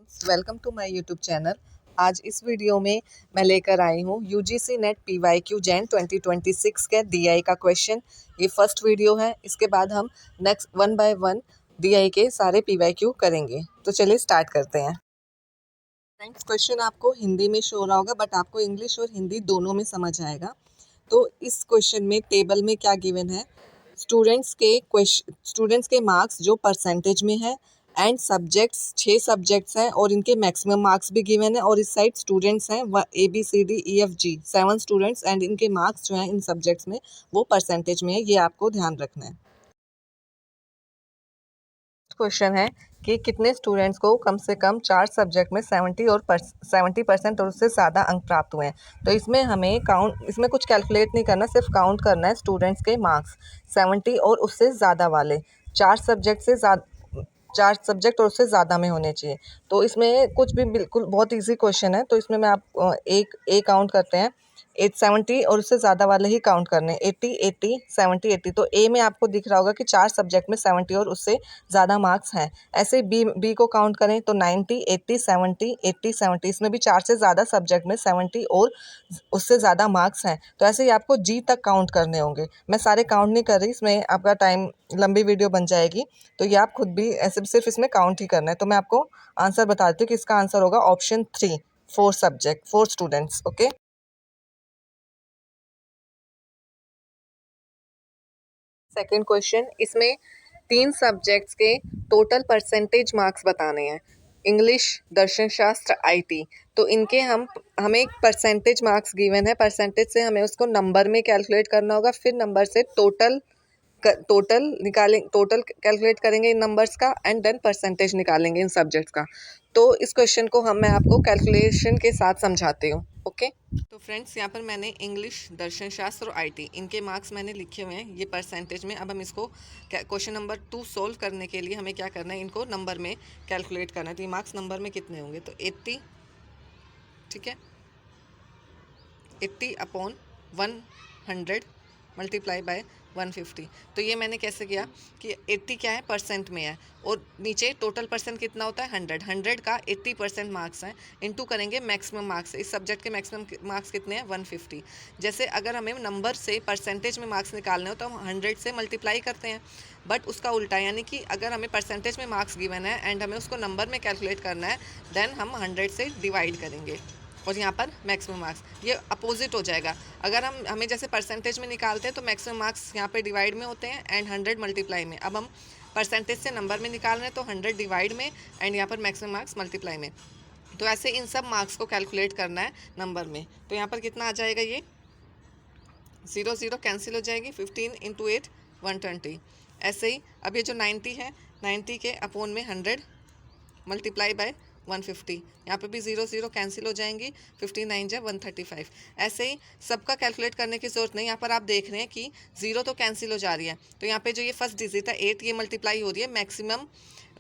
Welcome to my YouTube channel. आज इस video में मैं लेकर आई हूँ यूजीसी नेट पीवाईक्यू जैन 2026 के डीआई का क्वेश्चन। ये फर्स्ट वीडियो है। इसके बाद हम नेक्स्ट 1 बाय 1 डीआई के सारे पीवाईक्यू करेंगे। तो चलिए स्टार्ट करते हैं। फ्रेंड्स, क्वेश्चन आपको हिंदी में शो हो रहा होगा, बट आपको इंग्लिश और हिंदी दोनों में समझ आएगा। तो इस क्वेश्चन में टेबल में क्या गिवन है, स्टूडेंट्स के मार्क्स जो परसेंटेज में है एंड सब्जेक्ट्स 6 सब्जेक्ट्स हैं और इनके मैक्सिमम मार्क्स भी गिवन है। और इस साइड स्टूडेंट्स हैं ABCDEFG 7 स्टूडेंट्स एंड इनके मार्क्स जो हैं इन सब्जेक्ट्स में वो परसेंटेज में है। ये आपको ध्यान रखना है। क्वेश्चन है कि कितने स्टूडेंट्स को कम से कम 4 सब्जेक्ट में 70% और उससे ज़्यादा अंक प्राप्त हुए हैं। तो इसमें हमें इसमें कुछ कैलकुलेट नहीं करना, सिर्फ काउंट करना है स्टूडेंट्स के मार्क्स 70 और उससे ज़्यादा वाले 4 सब्जेक्ट और उससे ज़्यादा में होने चाहिए। तो इसमें कुछ भी बिल्कुल बहुत इजी क्वेश्चन है। तो इसमें मैं आप एक काउंट करते हैं 870 और उससे ज़्यादा वाले ही काउंट करने 80 80 70 80। तो ए में आपको दिख रहा होगा कि 4 सब्जेक्ट में 70 और उससे ज़्यादा मार्क्स हैं। ऐसे बी को काउंट करें तो 90 80 70 80 70। इसमें भी 4 से ज़्यादा सब्जेक्ट में 70 और उससे ज़्यादा मार्क्स हैं। तो ऐसे ही आपको जी तक काउंट करने होंगे। मैं सारे काउंट नहीं कर रही, इसमें आपका टाइम लंबी वीडियो बन जाएगी। तो ये आप खुद भी ऐसे सिर्फ इसमें काउंट ही करना है। तो मैं आपको आंसर बता देती हूँ कि इसका आंसर होगा option 3, 4 students. Okay. Second question, इसमें 3 सब्जेक्ट्स के टोटल परसेंटेज मार्क्स बताने हैं। इंग्लिश, दर्शन शास्त्र, आईटी। तो इनके हमें एक परसेंटेज मार्क्स गिवन है। परसेंटेज से हमें उसको नंबर में कैलकुलेट करना होगा, फिर नंबर से टोटल कैलकुलेट करेंगे इन नंबर्स का एंड देन परसेंटेज निकालेंगे इन सब्जेक्ट्स का। तो इस क्वेश्चन को मैं आपको कैलकुलेशन के साथ समझाती हूँ। ओके। तो फ्रेंड्स, यहाँ पर मैंने इंग्लिश, दर्शन शास्त्र और आईटी इनके मार्क्स मैंने लिखे हुए हैं ये परसेंटेज में। अब हम इसको क्वेश्चन नंबर 2 सोल्व करने के लिए हमें क्या करना है, इनको नंबर में कैलकुलेट करना है। तो ये मार्क्स नंबर में कितने होंगे, तो 80, ठीक है, 80 अपॉन 100 मल्टीप्लाई बाय 150। तो ये मैंने कैसे किया कि 80 क्या है, परसेंट में है, और नीचे टोटल परसेंट कितना होता है 100 का 80% मार्क्स हैं, इनटू करेंगे मैक्सिमम मार्क्स। इस सब्जेक्ट के मैक्सिमम मार्क्स कितने हैं 150। जैसे अगर हमें नंबर से परसेंटेज में मार्क्स निकालने हो तो हम 100 से मल्टीप्लाई करते हैं, बट उसका उल्टा, यानी कि अगर हमें परसेंटेज में मार्क्स गिवन है एंड हमें उसको नंबर में कैलकुलेट करना है, देन हम 100 से डिवाइड करेंगे और यहाँ पर मैक्सिमम मार्क्स, ये अपोजिट हो जाएगा। अगर हमें जैसे परसेंटेज में निकालते हैं तो मैक्सिमम मार्क्स यहाँ पे डिवाइड में होते हैं एंड 100 मल्टीप्लाई में। अब हम परसेंटेज से नंबर में निकाल रहे हैं तो 100 डिवाइड में एंड यहाँ पर मैक्सिमम मार्क्स मल्टीप्लाई में। तो ऐसे इन सब मार्क्स को कैलकुलेट करना है नंबर में। तो यहाँ पर कितना आ जाएगा, ये 0 0 कैंसिल हो जाएगी, 15 इंटू 8 120। ऐसे ही अब ये जो 90 है, 90 के अपोन में 100 मल्टीप्लाई बाय 150। यहाँ पे भी 0 0 कैंसिल हो जाएंगी, 15 9 जा 135। ऐसे ही सबका कैलकुलेट करने की ज़रूरत नहीं। यहाँ पर आप देख रहे हैं कि 0 तो कैंसिल हो जा रही है, तो यहाँ पे जो ये फर्स्ट डिजिट है 8, ये मल्टीप्लाई हो रही है मैक्सिमम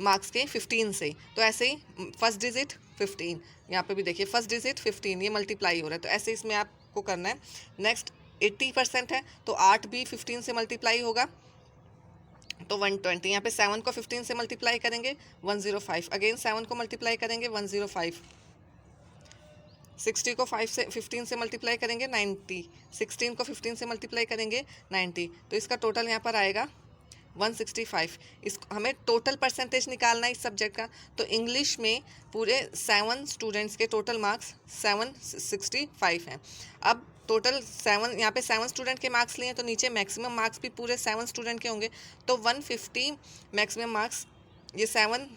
मार्क्स के 15 से। तो ऐसे ही फर्स्ट डिजिट 15, यहाँ पे भी देखिए फर्स्ट डिजिट 15, ये मल्टीप्लाई हो रहा है। तो ऐसे इसमें आपको करना है। नेक्स्ट 80% है तो 8 भी 15 से मल्टीप्लाई होगा तो 120। यहाँ पे 7 को 15 से मल्टीप्लाई करेंगे 105, अगेन 7 को मल्टीप्लाई करेंगे 105, 60 को 15 से मल्टीप्लाई करेंगे 90, 16 को 15 से मल्टीप्लाई करेंगे 90। तो इसका टोटल यहाँ पर आएगा 165। इस हमें टोटल परसेंटेज निकालना है इस सब्जेक्ट का। तो इंग्लिश में पूरे 7 स्टूडेंट्स के टोटल मार्क्स 765 हैं। अब टोटल 7, यहाँ पे 7 स्टूडेंट के मार्क्स लिए हैं तो नीचे मैक्सिमम मार्क्स भी पूरे 7 स्टूडेंट के होंगे। तो 150 मैक्सिमम मार्क्स, ये 7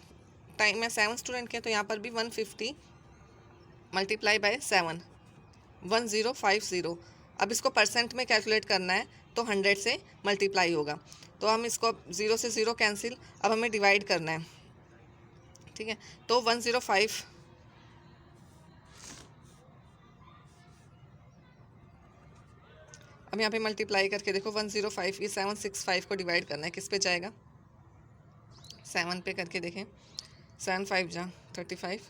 टाइम में 7 स्टूडेंट के हैं तो यहाँ पर भी 150 मल्टीप्लाई बाय 7 1050। अब इसको परसेंट में कैलकुलेट करना है तो 100 से मल्टीप्लाई होगा। तो हम इसको 0 से 0 कैंसिल, अब हमें डिवाइड करना है, ठीक है। तो 105, अब यहाँ पे मल्टीप्लाई करके देखो 105, ये 765 को डिवाइड करना है, किस पे जाएगा 7 पे करके देखें, 7 5 जा 35,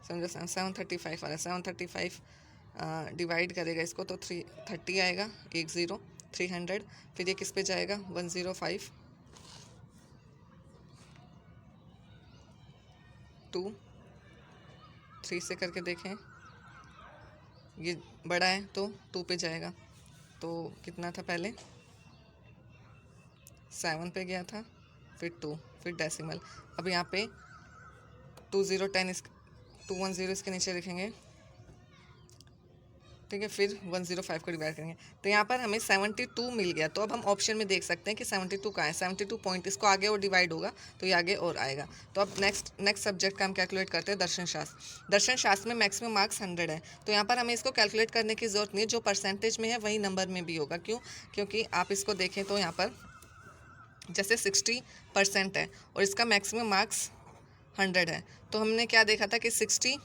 735 वाला 735 डिवाइड करेगा इसको तो 330 आएगा, 10 300। फिर ये किस पे जाएगा 105 2 3 से करके देखें, ये बड़ा है तो 2 पे जाएगा। तो कितना था पहले, 7 पे गया था, फिर 2, फिर डेसिमल। अब यहाँ पे 210 इसके नीचे लिखेंगे, ठीक है, फिर 105 को डिवाइड करेंगे। तो यहाँ पर हमें 72 मिल गया। तो अब हम ऑप्शन में देख सकते हैं कि 72 कहाँ है। 72 पॉइंट, इसको आगे और डिवाइड होगा तो ये आगे और आएगा। तो अब नेक्स्ट सब्जेक्ट का हम कैलकुलेट करते हैं, दर्शन शास्त्र। दर्शन शास्त्र में मैक्सिमम मार्क्स 100 है। तो यहाँ पर हमें इसको कैलकुलेट करने की ज़रूरत नहीं है, जो परसेंटेज में है वही नंबर में भी होगा। क्यों? क्योंकि आप इसको देखें तो यहाँ पर जैसे 60% है और इसका मैक्सिमम मार्क्स 100 है। तो हमने क्या देखा था कि 60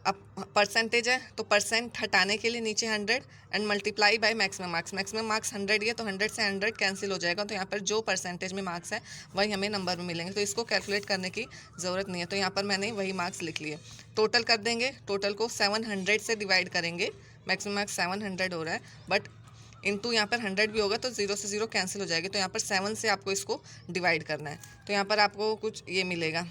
अब परसेंटेज है तो परसेंट हटाने के लिए नीचे 100 and multiply by maximum marks. Maximum marks 100 ही है तो 100 से 100 कैंसिल हो जाएगा। तो यहाँ पर जो परसेंटेज में मार्क्स है वही हमें नंबर में मिलेंगे। तो इसको कैलकुलेट करने की ज़रूरत नहीं है। तो यहाँ पर मैंने वही मार्क्स लिख लिए। टोटल कर देंगे, टोटल को 700 से डिवाइड करेंगे। मैक्सिमम मार्क्स 700 हो रहा है, बट इंटू यहाँ पर 100 भी होगा तो 0 से 0 कैंसिल हो जाएगी। तो यहाँ पर 7 से आपको इसको डिवाइड करना है। तो यहाँ पर आपको कुछ ये मिलेगा,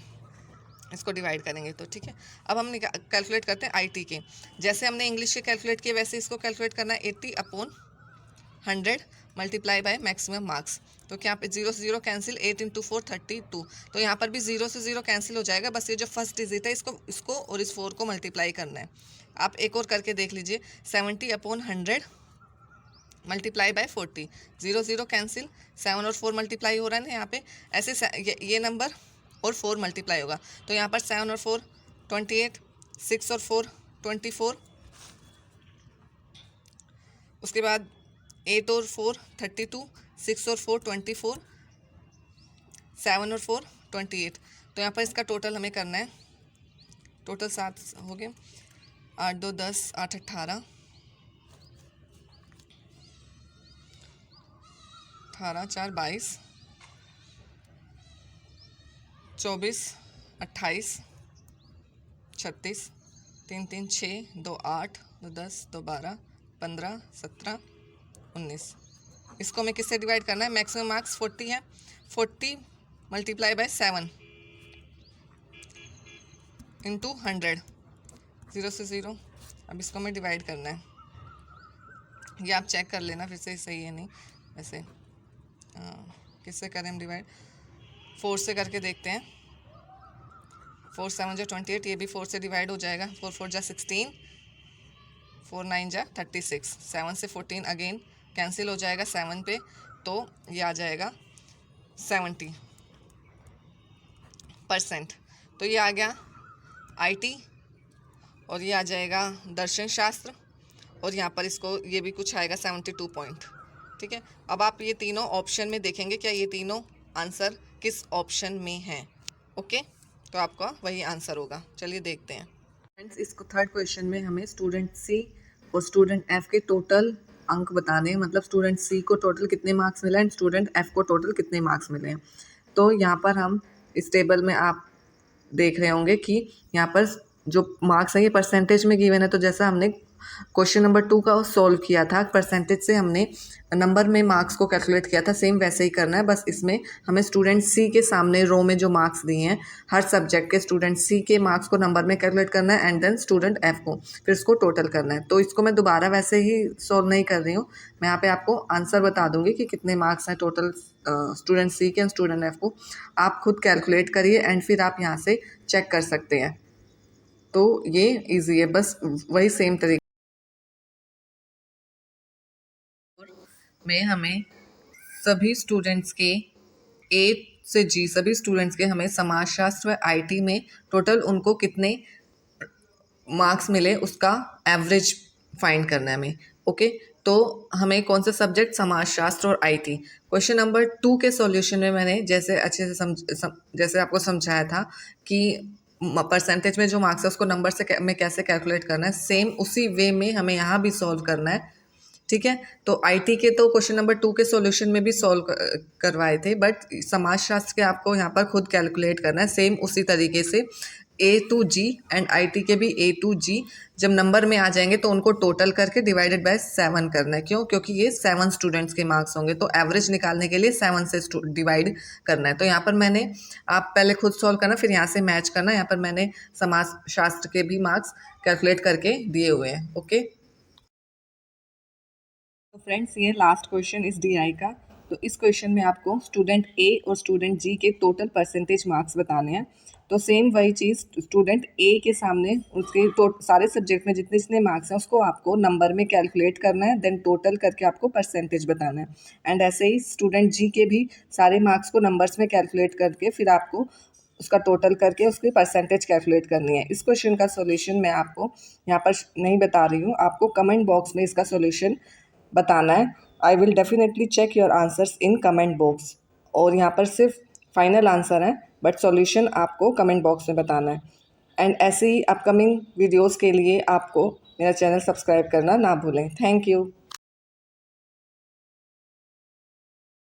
इसको डिवाइड करेंगे तो ठीक है। अब हम कैलकुलेट करते हैं आईटी के। जैसे हमने इंग्लिश के कैलकुलेट किए वैसे इसको कैलकुलेट करना है। 80/100 मल्टीप्लाई बाय मैक्सिमम मार्क्स। तो क्या पे 0 से 0 कैंसिल, 8 × 4 32। तो यहाँ पर भी 0 से 0 कैंसिल हो जाएगा। बस ये जो फर्स्ट डिजिट है इसको और इस 4 को मल्टीप्लाई करना है। आप एक और करके देख लीजिए, 70/100 मल्टीप्लाई बाय 40। 0 0 कैंसिल, 7 और 4 मल्टीप्लाई हो रहा है ना यहाँ पे। ऐसे ये नंबर और 4 मल्टीप्लाई होगा। तो यहाँ पर 7 और 4 28, 6 और 4 24, उसके बाद 8 और 4 32, 6 और 4 24, 7 और 4 28। तो यहाँ पर इसका टोटल हमें करना है। टोटल 7 हो गए, 8 2 10, 8 18, 18 4 22, 24 28, 36, 3 3 6, 2 8, 2 10, 2 12, 15 17 19। इसको हमें किससे डिवाइड करना है? मैक्सिमम मार्क्स 40 है। 40 मल्टीप्लाई बाय 7 इंटू 100, 0 से 0। अब इसको हमें डिवाइड करना है। ये आप चेक कर लेना फिर से सही है नहीं। वैसे किससे करें हम डिवाइड? 4 से करके देखते हैं। 4 7 जा 28, ये भी 4 से डिवाइड हो जाएगा। 4 4 जा 16, 4 9 जा 36। 7 से 14 अगेन कैंसिल हो जाएगा 7 पे, तो ये आ जाएगा 70%। तो ये आ गया आईटी और ये आ जाएगा दर्शन शास्त्र, और यहाँ पर इसको ये भी कुछ आएगा 72 पॉइंट। ठीक है, अब आप ये तीनों ऑप्शन में देखेंगे क्या ये तीनों आंसर किस ऑप्शन में हैं। ओके, तो आपका वही आंसर होगा। चलिए देखते हैं फ्रेंड्स। इसको थर्ड क्वेश्चन में हमें स्टूडेंट सी और स्टूडेंट एफ के टोटल अंक बताने हैं। मतलब स्टूडेंट सी को टोटल कितने मार्क्स मिले एंड स्टूडेंट एफ को टोटल कितने मार्क्स मिले हैं। तो यहाँ पर हम इस टेबल में आप देख रहे होंगे कि यहाँ पर जो मार्क्स है ये परसेंटेज में गिवन है। तो जैसा हमने क्वेश्चन नंबर 2 का सॉल्व किया था, परसेंटेज से हमने नंबर में मार्क्स को कैलकुलेट किया था, सेम वैसे ही करना है। बस इसमें हमें स्टूडेंट सी के सामने रो में जो मार्क्स दिए हैं हर सब्जेक्ट के, स्टूडेंट सी के मार्क्स को नंबर में कैलकुलेट करना है एंड देन स्टूडेंट एफ को, फिर इसको टोटल करना है। तो इसको मैं दोबारा वैसे ही सॉल्व नहीं कर रही हूँ, मैं यहाँ पे आपको आंसर बता दूंगी कि कितने मार्क्स हैं टोटल स्टूडेंट सी के एंड स्टूडेंट एफ को। आप खुद कैलकुलेट करिए एंड फिर आप यहाँ से चेक कर सकते हैं। तो ये ईजी है, बस वही सेम तरीके में हमें सभी स्टूडेंट्स के ए से जी सभी स्टूडेंट्स के हमें समाजशास्त्र व आईटी में टोटल उनको कितने मार्क्स मिले उसका एवरेज फाइंड करना है हमें। ओके, तो हमें कौन से सब्जेक्ट? समाजशास्त्र और आईटी। क्वेश्चन नंबर 2 के सॉल्यूशन में मैंने जैसे अच्छे से जैसे आपको समझाया था कि परसेंटेज में जो मार्क्स है उसको नंबर से में कैसे कैलकुलेट करना है, सेम उसी वे में हमें यहाँ भी सॉल्व करना है। ठीक है, तो आईटी के तो क्वेश्चन नंबर 2 के सॉल्यूशन में भी सॉल्व करवाए थे, बट समाजशास्त्र के आपको यहाँ पर खुद कैलकुलेट करना है सेम उसी तरीके से। A to G and IT के भी A to G जब नंबर में आ जाएंगे तो उनको टोटल करके डिवाइडेड बाय 7 करना है। क्यों? क्योंकि ये 7 स्टूडेंट्स के मार्क्स होंगे, तो एवरेज निकालने के लिए 7 से डिवाइड करना है। तो यहाँ पर मैंने, आप पहले खुद सॉल्व करना, फिर यहाँ से मैच करना। यहाँ पर मैंने समाज शास्त्र के भी मार्क्स कैलकुलेट करके दिए हुए हैं। ओके, तो फ्रेंड्स ये लास्ट क्वेश्चन इस DI का। तो इस क्वेश्चन में आपको स्टूडेंट A और स्टूडेंट G के टोटल परसेंटेज मार्क्स बताने हैं। तो सेम वही चीज़, स्टूडेंट A के सामने उसके सारे सब्जेक्ट में जितने जितने मार्क्स हैं उसको आपको नंबर में कैलकुलेट करना है, देन टोटल करके आपको परसेंटेज बताना है। एंड ऐसे ही स्टूडेंट G के भी सारे मार्क्स को नंबर्स में कैलकुलेट करके फिर आपको उसका टोटल करके उसकी परसेंटेज कैलकुलेट करनी है। इस क्वेश्चन का सॉल्यूशन मैं आपको यहाँ पर नहीं बता रही हूँ, आपको कमेंट बॉक्स में इसका सॉल्यूशन बताना है। I will definitely check your answers in comment box. और यहाँ पर सिर्फ फाइनल आंसर है, बट सॉल्यूशन आपको कमेंट बॉक्स में बताना है। एंड ऐसे ही अपकमिंग वीडियोस के लिए आपको मेरा चैनल सब्सक्राइब करना ना भूलें। Thank you.